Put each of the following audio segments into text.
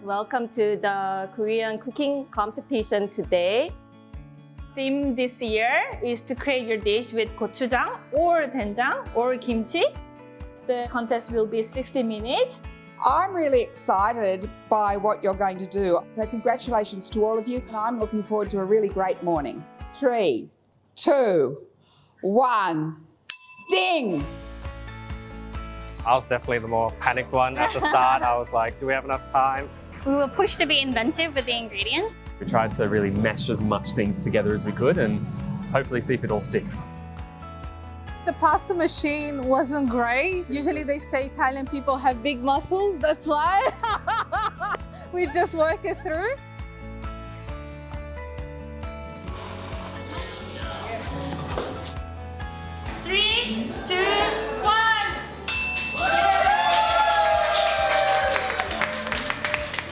Welcome to the Korean cooking competition today. Theme this year is to create your dish with gochujang or doenjang or kimchi. The contest will be 60 minutes. I'm really excited by what you're going to do. So congratulations to all of you. I'm looking forward to a really great morning. 3, 2, 1, ding! I was definitely the more panicked one at the start. I was like, do we have enough time? We were pushed to be inventive with the ingredients. We tried to really mesh as much things together as we could and hopefully see if it all sticks. The pasta machine wasn't great. Usually they say Thailand people have big muscles, that's why. We just work it through. Three, two, one.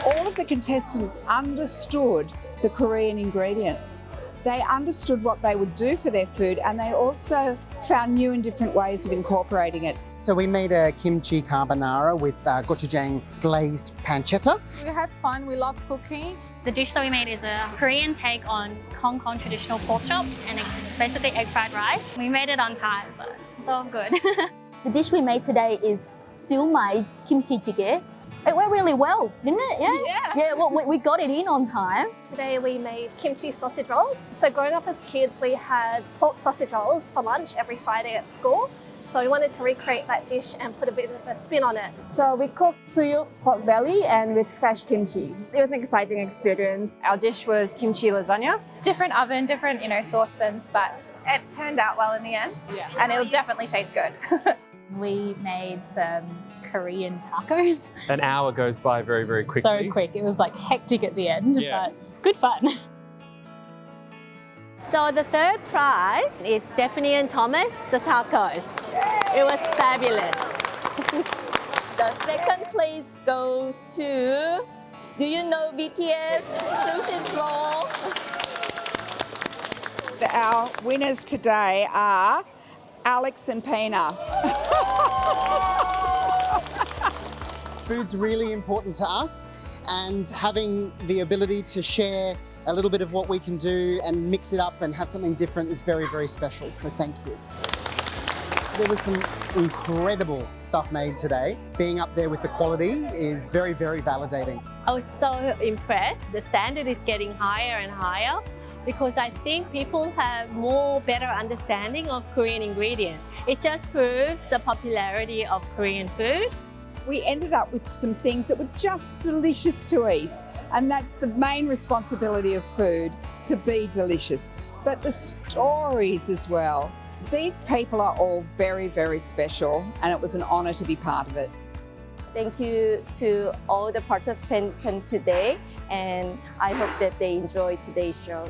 All of the contestants understood the Korean ingredients. They understood what they would do for their food, and they also found new and different ways of incorporating it. So we made a kimchi carbonara with gochujang glazed pancetta. We had fun, we love cooking. The dish that we made is a Korean take on Hong Kong traditional pork chop, and it's basically egg fried rice. We made it on time, so it's all good. The dish we made today is siu mai kimchi jjigae. It went really well, didn't it? Yeah, well, we got it in on time. Today we made kimchi sausage rolls. So growing up as kids, we had pork sausage rolls for lunch every Friday at school. So we wanted to recreate that dish and put a bit of a spin on it. So we cooked suyuk pork belly and with fresh kimchi. It was an exciting experience. Our dish was kimchi lasagna. Different oven, different saucepans, but it turned out well in the end. Yeah. And it'll definitely taste good. We made some Korean tacos. An hour goes by very, very quickly. So quick. It was like hectic at the end, but good fun. So the third prize is Stephanie and Thomas, the tacos. It was fabulous. The second place goes to, do you know BTS? Sushi roll. Our winners today are Alex and Pina. Food's really important to us, and having the ability to share a little bit of what we can do and mix it up and have something different is very, very special, so thank you. There was some incredible stuff made today. Being up there with the quality is very, very validating. I was so impressed. The standard is getting higher and higher because I think people have more better understanding of Korean ingredients. It just proves the popularity of Korean food. We ended up with some things that were just delicious to eat, and that's the main responsibility of food, to be delicious. But the stories as well. These people are all very, very special, and it was an honour to be part of it. Thank you to all the participants today, and I hope that they enjoyed today's show.